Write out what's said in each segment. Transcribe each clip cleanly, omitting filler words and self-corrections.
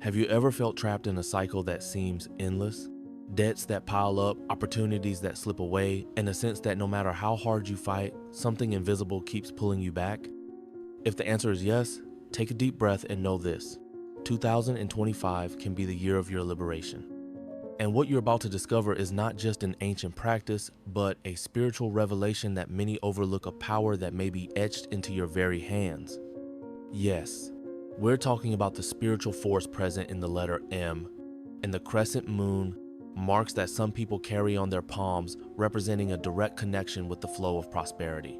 Have you ever felt trapped in a cycle that seems endless? Debts that pile up, opportunities that slip away, and a sense that no matter how hard you fight, something invisible keeps pulling you back? If the answer is yes, take a deep breath and know this: 2025 can be the year of your liberation. And what you're about to discover is not just an ancient practice, but a spiritual revelation that many overlook, a power that may be etched into your very hands. Yes, we're talking about the spiritual force present in the letter M, and the crescent moon marks that some people carry on their palms, representing a direct connection with the flow of prosperity.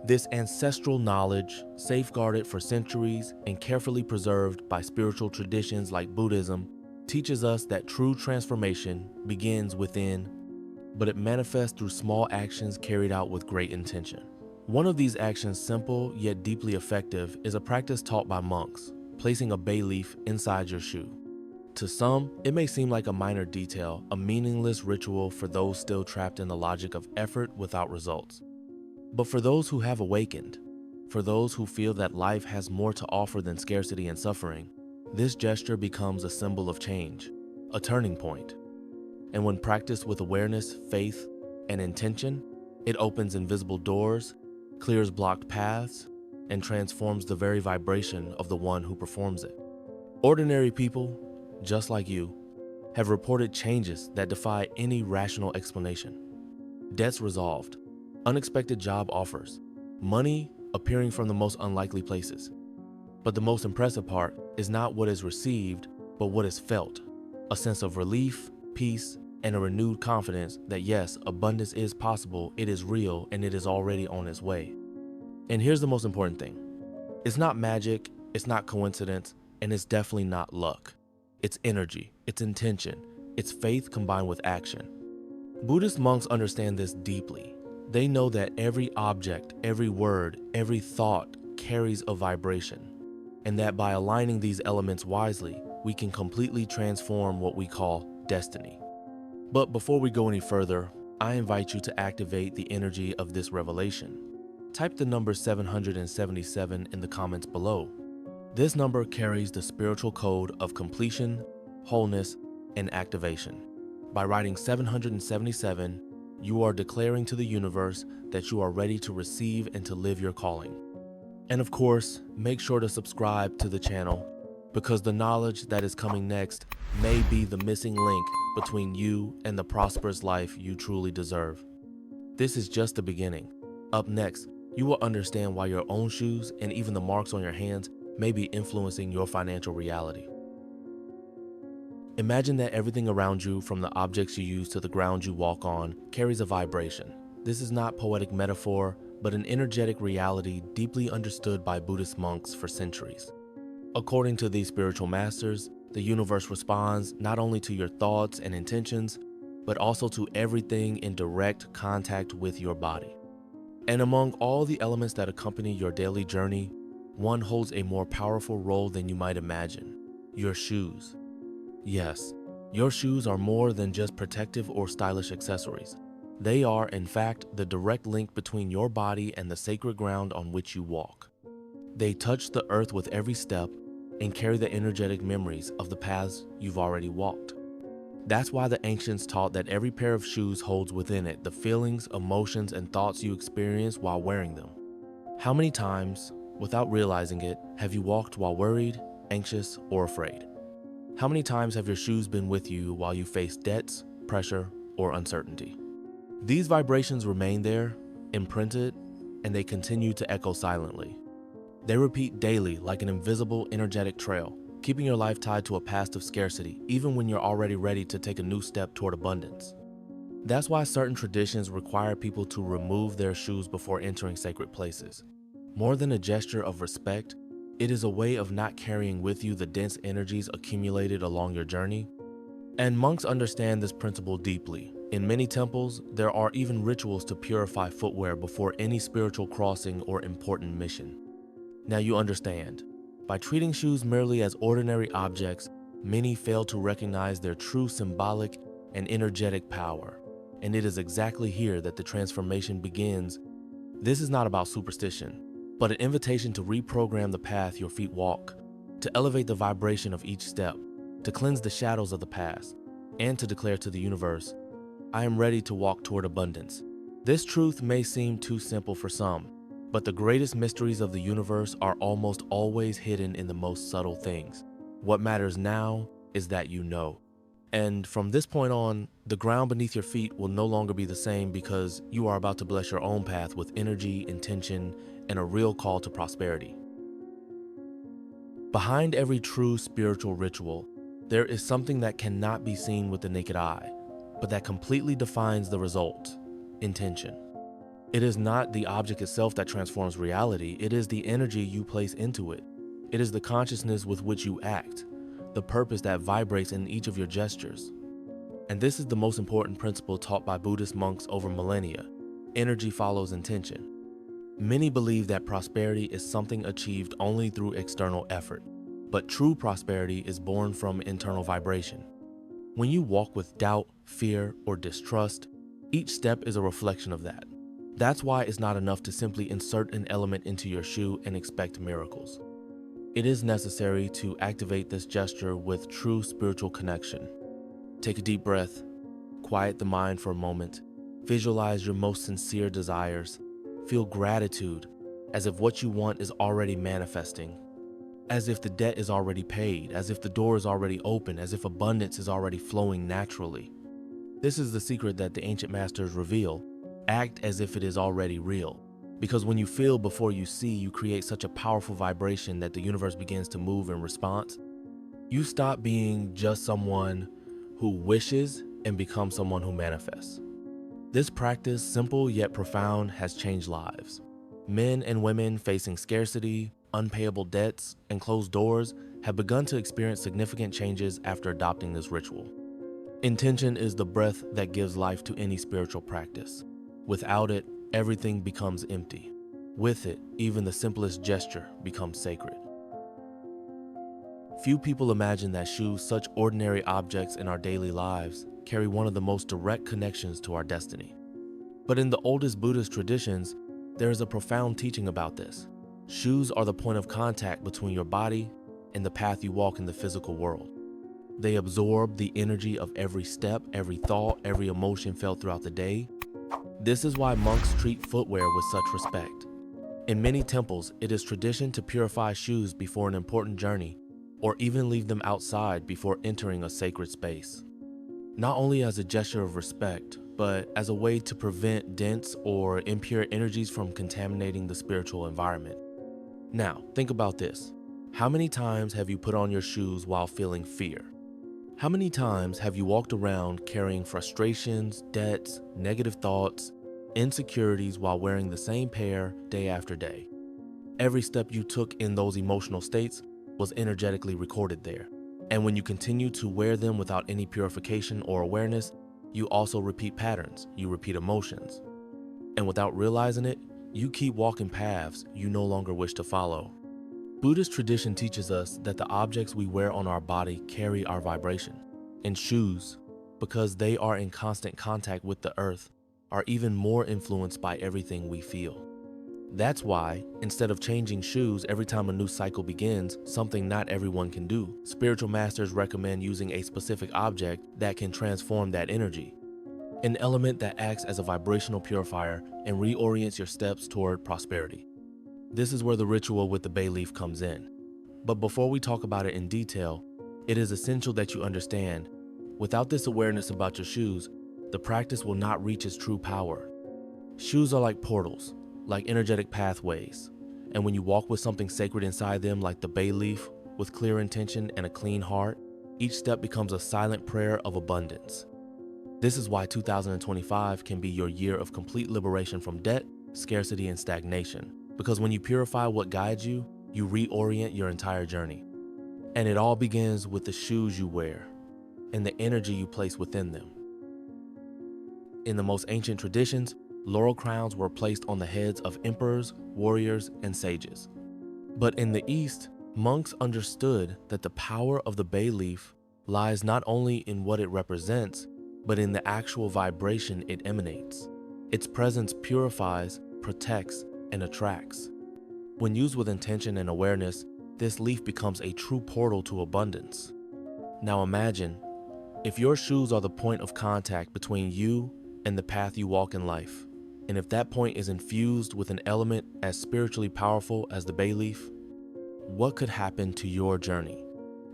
This ancestral knowledge, safeguarded for centuries and carefully preserved by spiritual traditions like Buddhism, teaches us that true transformation begins within, but it manifests through small actions carried out with great intention. One of these actions, simple yet deeply effective, is a practice taught by monks: placing a bay leaf inside your shoe. To some, it may seem like a minor detail, a meaningless ritual for those still trapped in the logic of effort without results. But for those who have awakened, for those who feel that life has more to offer than scarcity and suffering, this gesture becomes a symbol of change, a turning point. And when practiced with awareness, faith, and intention, it opens invisible doors, clears blocked paths, and transforms the very vibration of the one who performs it. Ordinary people, just like you, have reported changes that defy any rational explanation. Debts resolved, unexpected job offers, money appearing from the most unlikely places. But the most impressive part is not what is received, but what is felt: a sense of relief, peace, and a renewed confidence that yes, abundance is possible, it is real, and it is already on its way. And here's the most important thing: it's not magic, it's not coincidence, and it's definitely not luck. It's energy, it's intention, it's faith combined with action. Buddhist monks understand this deeply. They know that every object, every word, every thought carries a vibration, and that by aligning these elements wisely, we can completely transform what we call destiny. But before we go any further, I invite you to activate the energy of this revelation. Type the number 777 in the comments below. This number carries the spiritual code of completion, wholeness, and activation. By writing 777, you are declaring to the universe that you are ready to receive and to live your calling. And of course, make sure to subscribe to the channel, because the knowledge that is coming next may be the missing link between you and the prosperous life you truly deserve. This is just the beginning. Up next, you will understand why your own shoes and even the marks on your hands may be influencing your financial reality. Imagine that everything around you, from the objects you use to the ground you walk on, carries a vibration. This is not poetic metaphor, but an energetic reality deeply understood by Buddhist monks for centuries. According to these spiritual masters, the universe responds not only to your thoughts and intentions, but also to everything in direct contact with your body. And among all the elements that accompany your daily journey, one holds a more powerful role than you might imagine: your shoes. Yes, your shoes are more than just protective or stylish accessories. They are, in fact, the direct link between your body and the sacred ground on which you walk. They touch the earth with every step and carry the energetic memories of the paths you've already walked. That's why the ancients taught that every pair of shoes holds within it the feelings, emotions, and thoughts you experience while wearing them. How many times, without realizing it, have you walked while worried, anxious, or afraid? How many times have your shoes been with you while you face debts, pressure, or uncertainty? These vibrations remain there, imprinted, and they continue to echo silently. They repeat daily like an invisible, energetic trail, keeping your life tied to a past of scarcity, even when you're already ready to take a new step toward abundance. That's why certain traditions require people to remove their shoes before entering sacred places. More than a gesture of respect, it is a way of not carrying with you the dense energies accumulated along your journey. And monks understand this principle deeply. In many temples, there are even rituals to purify footwear before any spiritual crossing or important mission. Now you understand. By treating shoes merely as ordinary objects, many fail to recognize their true symbolic and energetic power. And it is exactly here that the transformation begins. This is not about superstition, but an invitation to reprogram the path your feet walk, to elevate the vibration of each step, to cleanse the shadows of the past, and to declare to the universe, I am ready to walk toward abundance. This truth may seem too simple for some, but the greatest mysteries of the universe are almost always hidden in the most subtle things. What matters now is that you know. And from this point on, the ground beneath your feet will no longer be the same because you are about to bless your own path with energy, intention, and a real call to prosperity. Behind every true spiritual ritual, there is something that cannot be seen with the naked eye, but that completely defines the result: intention. It is not the object itself that transforms reality, it is the energy you place into it. It is the consciousness with which you act, the purpose that vibrates in each of your gestures. And this is the most important principle taught by Buddhist monks over millennia: energy follows intention. Many believe that prosperity is something achieved only through external effort, but true prosperity is born from internal vibration. When you walk with doubt, fear, or distrust, each step is a reflection of that. That's why it's not enough to simply insert an element into your shoe and expect miracles. It is necessary to activate this gesture with true spiritual connection. Take a deep breath, quiet the mind for a moment, visualize your most sincere desires, feel gratitude as if what you want is already manifesting, as if the debt is already paid, as if the door is already open, as if abundance is already flowing naturally. This is the secret that the ancient masters reveal: act as if it is already real. Because when you feel before you see, you create such a powerful vibration that the universe begins to move in response. You stop being just someone who wishes and become someone who manifests. This practice, simple yet profound, has changed lives. Men and women facing scarcity, unpayable debts, and closed doors have begun to experience significant changes after adopting this ritual. Intention is the breath that gives life to any spiritual practice. Without it, everything becomes empty. With it, even the simplest gesture becomes sacred. Few people imagine that shoes, such ordinary objects in our daily lives, carry one of the most direct connections to our destiny. But in the oldest Buddhist traditions, there is a profound teaching about this. Shoes are the point of contact between your body and the path you walk in the physical world. They absorb the energy of every step, every thought, every emotion felt throughout the day. This is why monks treat footwear with such respect. In many temples, it is tradition to purify shoes before an important journey, or even leave them outside before entering a sacred space. Not only as a gesture of respect, but as a way to prevent dense or impure energies from contaminating the spiritual environment. Now, think about this. How many times have you put on your shoes while feeling fear? How many times have you walked around carrying frustrations, debts, negative thoughts, insecurities while wearing the same pair day after day? Every step you took in those emotional states was energetically recorded there. And when you continue to wear them without any purification or awareness, you also repeat patterns, you repeat emotions. And without realizing it, you keep walking paths you no longer wish to follow. Buddhist tradition teaches us that the objects we wear on our body carry our vibration. And shoes, because they are in constant contact with the earth, are even more influenced by everything we feel. That's why, instead of changing shoes every time a new cycle begins, something not everyone can do, spiritual masters recommend using a specific object that can transform that energy. An element that acts as a vibrational purifier and reorients your steps toward prosperity. This is where the ritual with the bay leaf comes in. But before we talk about it in detail, it is essential that you understand, without this awareness about your shoes, the practice will not reach its true power. Shoes are like portals, like energetic pathways, and when you walk with something sacred inside them like the bay leaf, with clear intention and a clean heart, each step becomes a silent prayer of abundance. This is why 2025 can be your year of complete liberation from debt, scarcity, and stagnation, because when you purify what guides you, you reorient your entire journey. And it all begins with the shoes you wear and the energy you place within them. In the most ancient traditions, laurel crowns were placed on the heads of emperors, warriors, and sages. But in the East, monks understood that the power of the bay leaf lies not only in what it represents, but in the actual vibration it emanates. Its presence purifies, protects, and attracts. When used with intention and awareness, this leaf becomes a true portal to abundance. Now imagine, if your shoes are the point of contact between you and the path you walk in life, and if that point is infused with an element as spiritually powerful as the bay leaf, what could happen to your journey?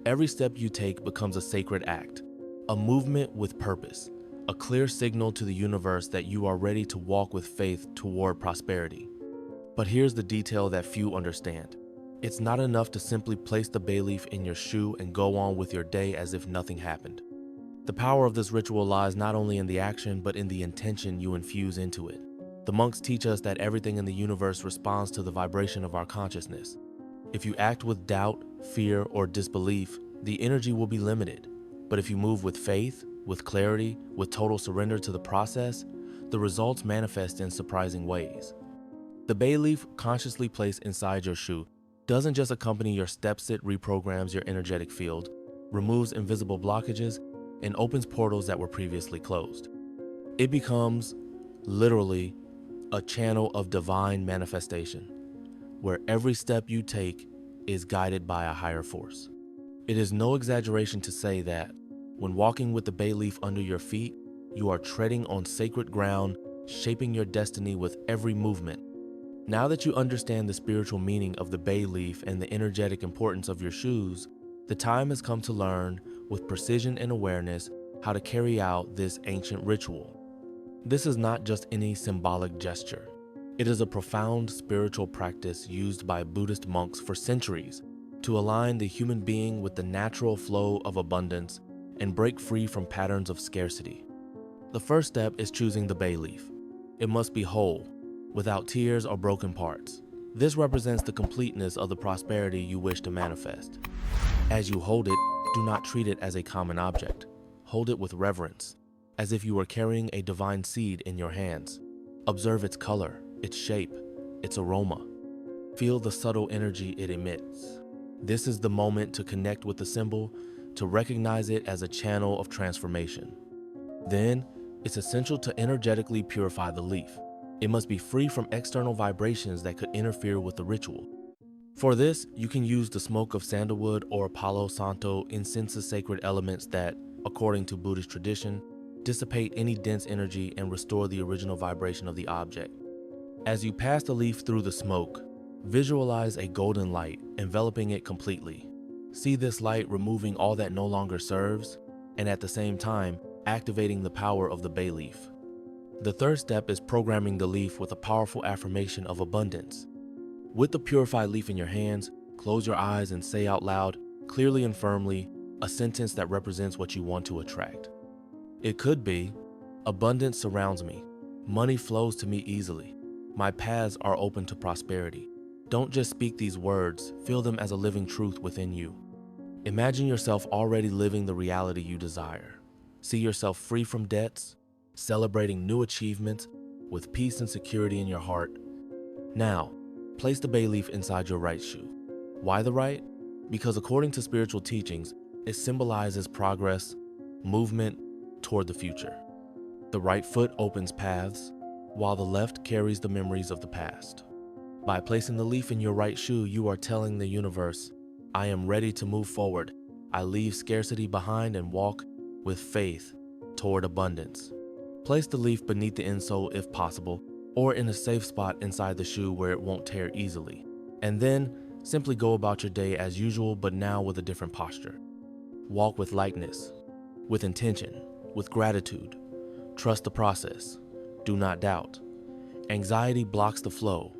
Every step you take becomes a sacred act, a movement with purpose, a clear signal to the universe that you are ready to walk with faith toward prosperity. But here's the detail that few understand. It's not enough to simply place the bay leaf in your shoe and go on with your day as if nothing happened. The power of this ritual lies not only in the action, but in the intention you infuse into it. The monks teach us that everything in the universe responds to the vibration of our consciousness. If you act with doubt, fear, or disbelief, the energy will be limited. But if you move with faith, with clarity, with total surrender to the process, the results manifest in surprising ways. The bay leaf, consciously placed inside your shoe, doesn't just accompany your steps, it reprograms your energetic field, removes invisible blockages, and opens portals that were previously closed. It becomes, literally, a channel of divine manifestation, where every step you take is guided by a higher force. It is no exaggeration to say that, when walking with the bay leaf under your feet, you are treading on sacred ground, shaping your destiny with every movement. Now that you understand the spiritual meaning of the bay leaf and the energetic importance of your shoes, the time has come to learn, with precision and awareness, how to carry out this ancient ritual. This is not just any symbolic gesture. It is a profound spiritual practice used by Buddhist monks for centuries to align the human being with the natural flow of abundance and break free from patterns of scarcity. The first step is choosing the bay leaf. It must be whole, without tears or broken parts. This represents the completeness of the prosperity you wish to manifest. As you hold it, do not treat it as a common object. Hold it with reverence, as if you were carrying a divine seed in your hands. Observe its color, its shape, its aroma. Feel the subtle energy it emits. This is the moment to connect with the symbol, to recognize it as a channel of transformation. Then, it's essential to energetically purify the leaf. It must be free from external vibrations that could interfere with the ritual. For this, you can use the smoke of sandalwood or Palo Santo, incense's sacred elements that, according to Buddhist tradition, dissipate any dense energy and restore the original vibration of the object. As you pass the leaf through the smoke, visualize a golden light enveloping it completely. See this light removing all that no longer serves, and at the same time, activating the power of the bay leaf. The third step is programming the leaf with a powerful affirmation of abundance. With the purified leaf in your hands, close your eyes and say out loud, clearly and firmly, a sentence that represents what you want to attract. It could be, abundance surrounds me. Money flows to me easily. My paths are open to prosperity. Don't just speak these words, feel them as a living truth within you. Imagine yourself already living the reality you desire. See yourself free from debts, celebrating new achievements with peace and security in your heart. Now, place the bay leaf inside your right shoe. Why the right? Because according to spiritual teachings, it symbolizes progress, movement toward the future. The right foot opens paths, while the left carries the memories of the past. By placing the leaf in your right shoe, you are telling the universe, I am ready to move forward. I leave scarcity behind and walk with faith toward abundance. Place the leaf beneath the insole if possible, or in a safe spot inside the shoe where it won't tear easily. And then, simply go about your day as usual, but now with a different posture. Walk with lightness, with intention, with gratitude. Trust the process. Do not doubt. Anxiety blocks the flow,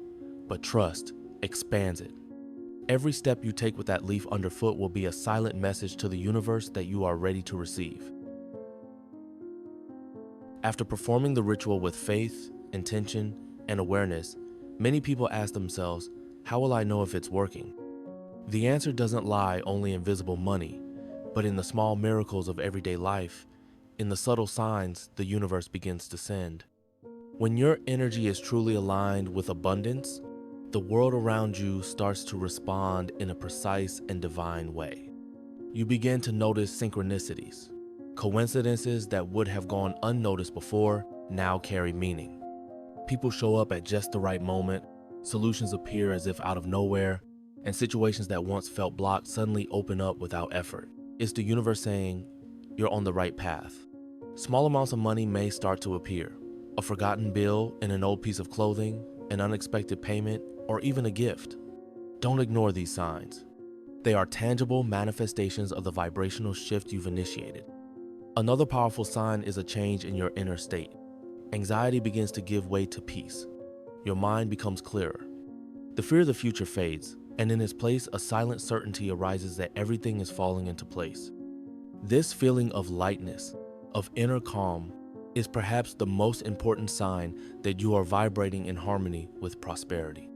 but trust expands it. Every step you take with that leaf underfoot will be a silent message to the universe that you are ready to receive. After performing the ritual with faith, intention, and awareness, many people ask themselves, how will I know if it's working? The answer doesn't lie only in visible money, but in the small miracles of everyday life, in the subtle signs the universe begins to send. When your energy is truly aligned with abundance, the world around you starts to respond in a precise and divine way. You begin to notice synchronicities. Coincidences that would have gone unnoticed before now carry meaning. People show up at just the right moment, solutions appear as if out of nowhere, and situations that once felt blocked suddenly open up without effort. It's the universe saying, you're on the right path. Small amounts of money may start to appear. A forgotten bill in an old piece of clothing, an unexpected payment, or even a gift. Don't ignore these signs. They are tangible manifestations of the vibrational shift you've initiated. Another powerful sign is a change in your inner state. Anxiety begins to give way to peace. Your mind becomes clearer. The fear of the future fades, and in its place, a silent certainty arises that everything is falling into place. This feeling of lightness, of inner calm, is perhaps the most important sign that you are vibrating in harmony with prosperity.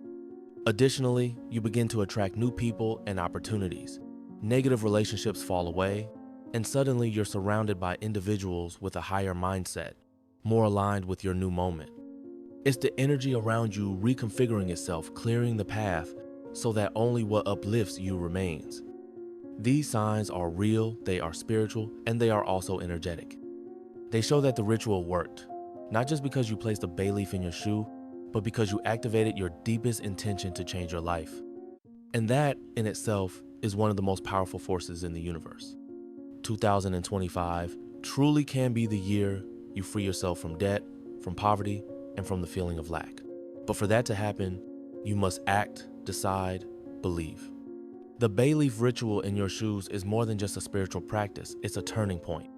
Additionally, you begin to attract new people and opportunities. Negative relationships fall away, and suddenly you're surrounded by individuals with a higher mindset, more aligned with your new moment. It's the energy around you reconfiguring itself, clearing the path so that only what uplifts you remains. These signs are real, they are spiritual, and they are also energetic. They show that the ritual worked, not just because you placed a bay leaf in your shoe, but because you activated your deepest intention to change your life. And that, in itself, is one of the most powerful forces in the universe. 2025 truly can be the year you free yourself from debt, from poverty, and from the feeling of lack. But for that to happen, you must act, decide, believe. The bay leaf ritual in your shoes is more than just a spiritual practice, it's a turning point.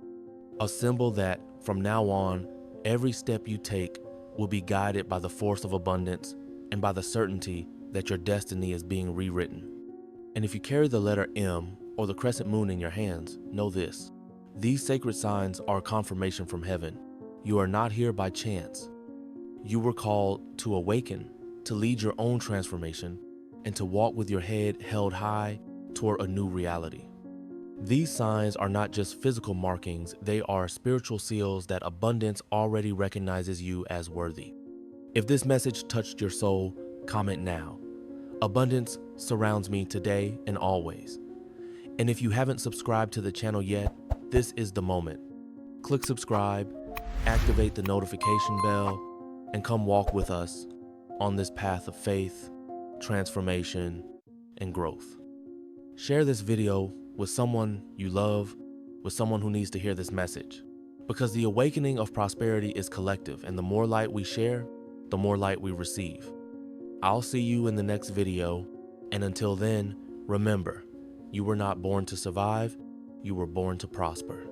A symbol that, from now on, every step you take will be guided by the force of abundance and by the certainty that your destiny is being rewritten. And if you carry the letter M or the crescent moon in your hands, know this. These sacred signs are a confirmation from heaven. You are not here by chance. You were called to awaken, to lead your own transformation, and to walk with your head held high toward a new reality. These signs are not just physical markings, they are spiritual seals that abundance already recognizes you as worthy. If this message touched your soul, comment now. Abundance surrounds me today and always. And if you haven't subscribed to the channel yet, this is the moment. Click subscribe, activate the notification bell, and come walk with us on this path of faith, transformation, and growth. Share this video with someone you love, with someone who needs to hear this message. Because the awakening of prosperity is collective, and the more light we share, the more light we receive. I'll see you in the next video, and until then, remember, you were not born to survive, you were born to prosper.